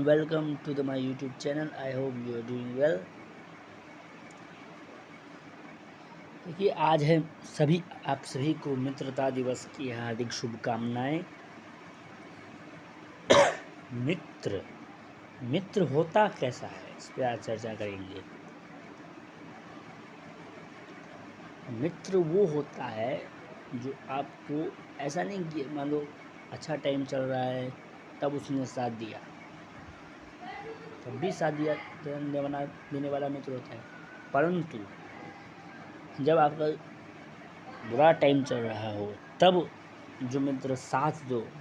welcome to my YouTube channel. I hope you are doing well. देखिए आज है आप सभी को मित्रता दिवस की हार्दिक शुभकामनाएं। मित्र होता कैसा है, इस पर आज चर्चा करेंगे। मित्र वो होता है जो आपको ऐसा नहीं कि मान लो अच्छा टाइम चल रहा है तब उसने साथ दिया, तब भी साथ देने वाला मित्र होता है, परंतु जब आपका बुरा टाइम चल रहा हो तब जो मित्र साथ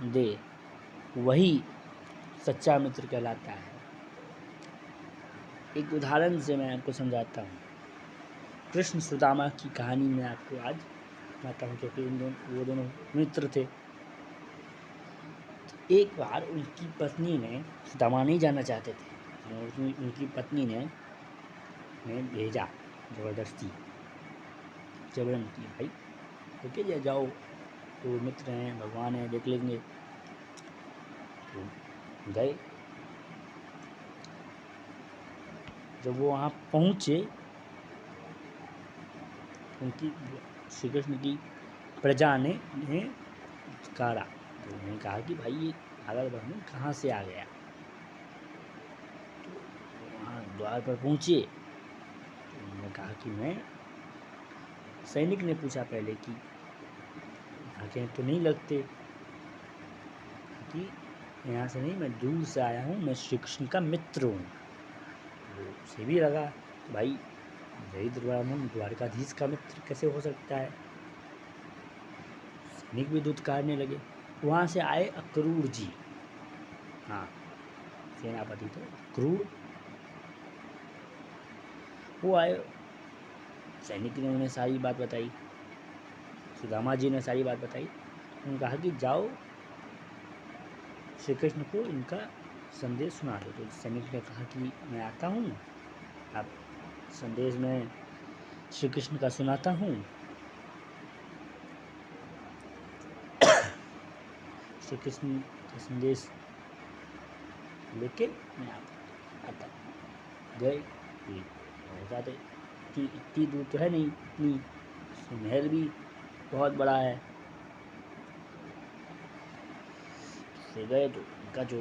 दे वही सच्चा मित्र कहलाता है। एक उदाहरण से मैं आपको समझाता हूँ। कृष्ण सुदामा की कहानी में आपको आज बताता हूँ, क्योंकि वो दोनों मित्र थे। तो एक बार उनकी पत्नी ने, सुदामा नहीं जाना चाहते थे, उनकी पत्नी ने भेजा जबरन की, भाई ओके जाओ, तो मित्र हैं, भगवान है, देख लेंगे। तो गए। जब वो वहाँ पहुँचे, उनकी श्री कृष्ण की प्रजा ने उन्हें पुकारा। तो उन्होंने कहा कि भाई ये पागल ब्राह्मण कहाँ से आ गया। तो वहाँ द्वार पर पहुँचे, तो उन्होंने कहा कि मैं, सैनिक ने पूछा पहले कि आँखें तो नहीं लगते, कि यहाँ से नहीं, मैं दूर से आया हूँ, मैं श्री कृष्ण का मित्र हूँ। तो उसे भी लगा भाई दरिद्र ब्राह्मण द्वारकाधीश का मित्र कैसे हो सकता है। सैनिक भी धुतकारने लगे। वहाँ से आए अक्रूर जी, हाँ सेनापति थे अक्रूर। वो आए, सैनिक ने उन्हें सारी बात बताई, सुदामा जी ने सारी बात बताई। उन्होंने कहा कि जाओ श्री कृष्ण को इनका संदेश सुना दो। तो सैनिक ने कहा कि मैं आता हूँ, आप संदेश में श्री कृष्ण का सुनाता हूँ। श्री कृष्ण का संदेश लेके मैं आता हूँ। गए, इतनी दूर तो है नहीं, इतनी महल भी बहुत बड़ा है। से गए तो उनका जो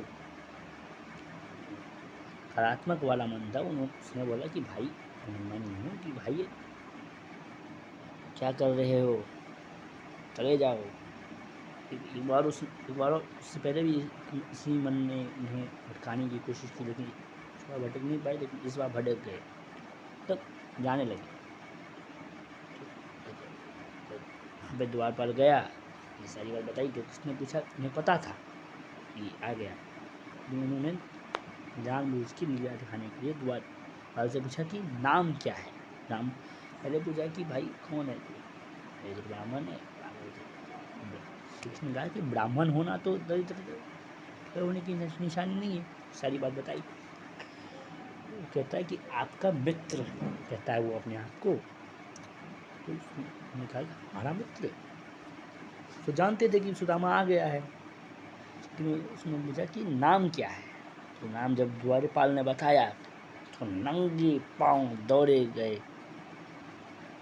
नकारात्मक वाला मन था, उसने बोला कि भाई मैं नहीं हूँ, कि भाई क्या कर रहे हो, चले जाओ। एक बार उससे पहले भी इसी मन ने उन्हें भटकाने की कोशिश की, लेकिन इस बार भटक नहीं पाए, लेकिन इस बार भटक गए, तब जाने लगे। वहाँ पे द्वार पर गया, ये सारी बात बताई। तो उसने पूछा, उन्हें पता था कि आ गया, उन्होंने जानबूझ के लिया दिखाने के लिए द्वार वाले से पूछा कि नाम क्या है। नाम पहले पूछा कि भाई कौन है तू, एक ब्राह्मण है। कृष्ण ने कहा कि ब्राह्मण होना तो दरिद्र होने की निशानी नहीं है। सारी बात बताई। कहता है कि आपका मित्र, कहता है वो अपने आप को। तो उसने कहा हमारा मित्र, तो जानते थे कि सुदामा आ गया है, लेकिन उसने पूछा कि नाम क्या है। तो नाम जब द्वारपाल ने बताया तो नंगे पांव दौड़े गए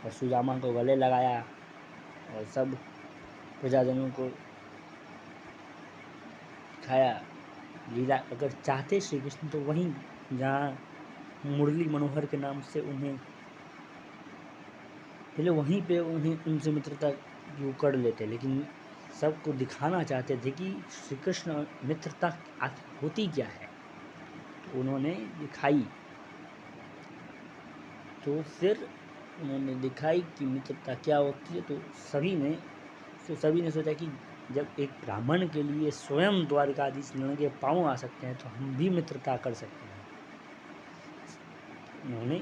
और सुदामा को गले लगाया और सब प्रजाजनों को दिखाया लीला। अगर चाहते श्री कृष्ण तो वहीं जहाँ मुरली मनोहर के नाम से उन्हें पहले वहीं पे उन्हें उनसे मित्रता वो कर लेते, लेकिन सबको दिखाना चाहते थे कि श्री कृष्ण मित्रता होती क्या है। तो उन्होंने दिखाई, तो फिर उन्होंने दिखाई कि मित्रता क्या होती है। तो सभी ने सोचा कि जब एक ब्राह्मण के लिए स्वयं द्वारकाधीश नंगे पाँव आ सकते हैं तो हम भी मित्रता कर सकते हैं। उन्होंने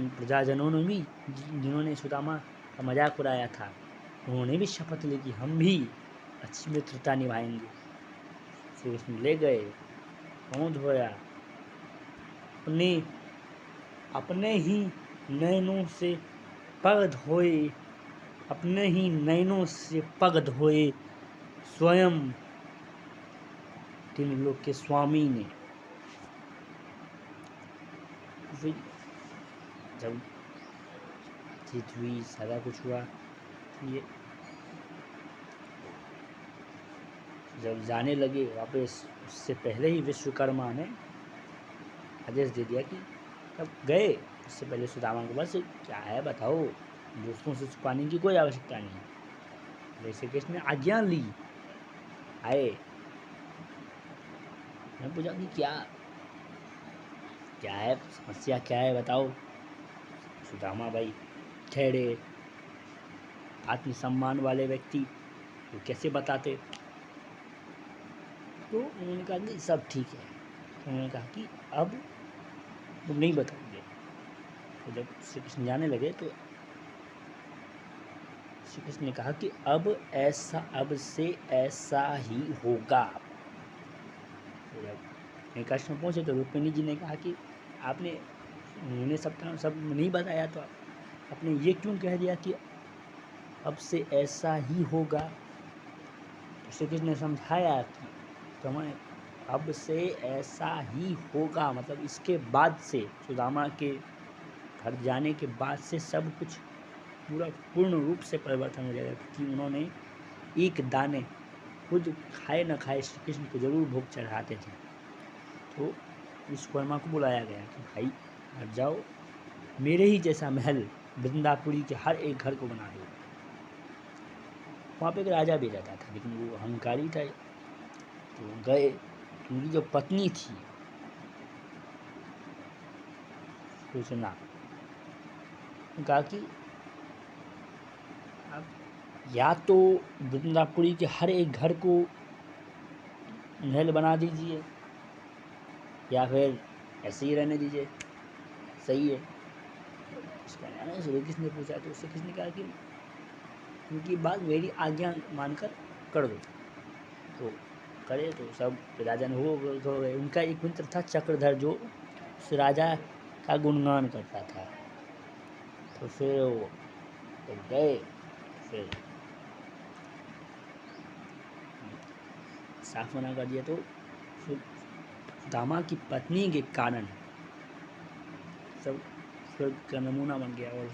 प्रजाजनों ने भी, जिन्होंने सुदामा का मजाक उड़ाया था, उन्होंने भी शपथ ली कि हम भी अच्छी मित्रता निभाएंगे। श्री कृष्ण ले गए, पाँव धोया, अपने ही नैनों से पग धोए, अपने ही नैनों से पग धोए, स्वयं तीन लोक के स्वामी ने। फिर जब बातचीत हुई, सारा कुछ हुआ, ये जब जाने लगे वापस, उससे पहले ही विश्वकर्मा ने आदेश दे दिया कि तब गए उससे पहले सुदामा को, बस क्या है बताओ, दोस्तों से छुपाने की कोई आवश्यकता नहीं। जैसे कृष्ण ने आज्ञा ली, आए, मैं पूछा कि क्या क्या है समस्या, क्या है बताओ। सुदामा भाई ठहरे, आत्मसम्मान वाले व्यक्ति, वो कैसे बताते। तो उन्होंने कहा कि सब ठीक है। तो उन्होंने कहा कि अब तुम नहीं बताओगे। तो जब श्री कृष्ण जाने लगे तो श्री कृष्ण ने कहा कि अब से ऐसा ही होगा। तो जब कृष्ण पहुँचे तो रुक्मिणी जी ने कहा कि आपने उन्होंने सब नहीं बताया, तो आपने ये क्यों कह दिया कि अब से ऐसा ही होगा। तो श्री कृष्ण ने समझाया कि तुम्हें अब से ऐसा ही होगा, मतलब इसके बाद से, सुदामा के घर जाने के बाद से सब कुछ पूरा पूर्ण रूप से परिवर्तन हो जाएगा, क्योंकि उन्होंने एक दाने खुद खाए न खाए श्री कृष्ण को जरूर भोग चढ़ाते थे। तो विश्वकर्मा को बुलाया गया कि भाई घर जाओ, मेरे ही जैसा महल वृंदापुरी के हर एक घर को बना दो। वहाँ पे एक राजा भी रहता था, लेकिन वो अहंकारी था। तो गए, उनकी जो पत्नी थी सूचना, कहा कि अब या तो वृंदापुरी के हर एक घर को महल बना दीजिए, या फिर ऐसे ही रहने दीजिए, सही है। उसका नाम श्री कृष्ण ने पूछा, तो श्री कृष्ण ने कहा कि उनकी बात मेरी आज्ञा मानकर कर दो। तो करे, तो सब राजा ने हो गए। उनका एक मित्र था चक्रधर, जो उस राजा का गुणगान करता था। तो फिर वो गए, फिर साफ मना कर दिया। तो दामा की पत्नी के कारण सब स्वर्ग का नमूना बन गया, और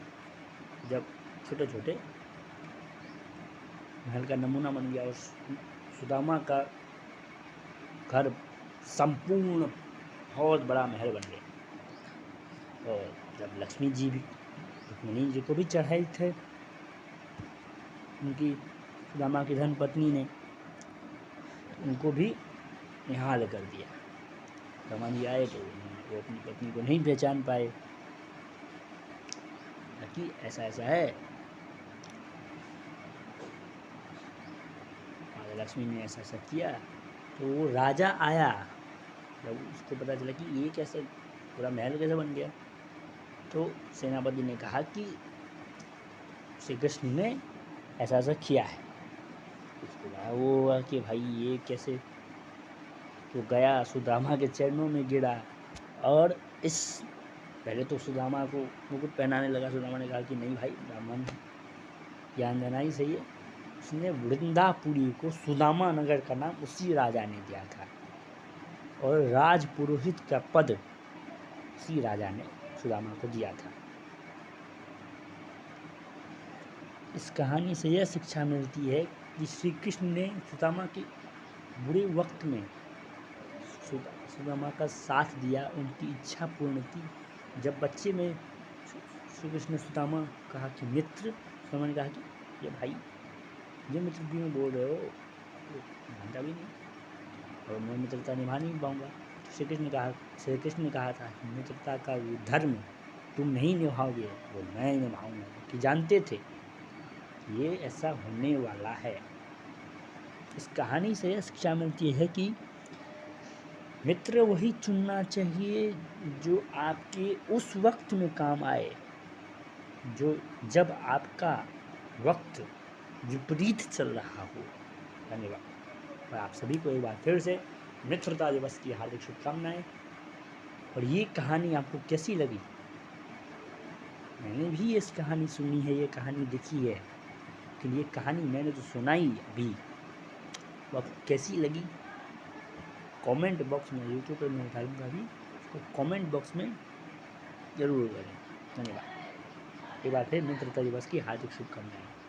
जब छोटे छोटे महल का नमूना बन गया, और सुदामा का घर संपूर्ण बहुत बड़ा महल बन गया। और जब लक्ष्मी जी भी, रुक्मिणी जी को भी चढ़ाए थे उनकी सुदामा की धन पत्नी ने, उनको भी निहाल कर दिया। सुदामा जी आए तो वो अपनी पत्नी को नहीं पहचान पाए कि ऐसा ऐसा है। माता लक्ष्मी ने ऐसा ऐसा किया। तो वो राजा आया, जब उसको पता चला कि ये कैसे पूरा महल कैसे बन गया, तो सेनापति ने कहा कि श्री कृष्ण ने ऐसा ऐसा किया है। उसके बाद वो हुआ कि भाई ये कैसे, तो गया सुदामा के चरणों में गिरा, और इस पहले तो सुदामा को मुकुट पहनाने लगा। सुदामा ने कहा कि नहीं भाई, ब्राह्मण ज्ञान देना ही सही है। उसने वृंदापुरी को सुदामा नगर का नाम उसी राजा ने दिया था, और राज पुरोहित का पद उसी राजा ने सुदामा को दिया था। इस कहानी से यह शिक्षा मिलती है कि श्री कृष्ण ने सुदामा के बुरे वक्त में सुदामा का साथ दिया, उनकी इच्छा पूर्ण की। जब बच्चे में श्री कृष्ण ने सुदामा कहा कि मित्र, सुदामा ने कहा कि ये भाई, ये मित्र भी मैं बोल रहे हो, तो मानता भी नहीं, और मैं मित्रता निभा नहीं पाऊँगा। श्री कृष्ण ने कहा था कि मित्रता का वो धर्म तुम नहीं निभाओगे, वो मैं निभाऊंगा, कि जानते थे ये ऐसा होने वाला है। इस कहानी से यह शिक्षा मिलती है कि मित्र वही चुनना चाहिए जो आपके उस वक्त में काम आए, जो जब आपका वक्त विपरीत चल रहा हो। धन्यवाद। और आप सभी को एक बार फिर से मित्रता दिवस की हार्दिक शुभकामनाएं। और ये कहानी आपको कैसी लगी? मैंने भी इस कहानी सुनी है, ये कहानी देखी है, लेकिन ये कहानी मैंने जो सुनाई अभी, वो आपको कैसी लगी कमेंट बॉक्स में, यूट्यूब पर मैं डालूंगा अभी, उसको कमेंट बॉक्स में ज़रूर करें। धन्यवाद। एक बार फिर मित्रता दिवस की हार्दिक शुभकामनाएं।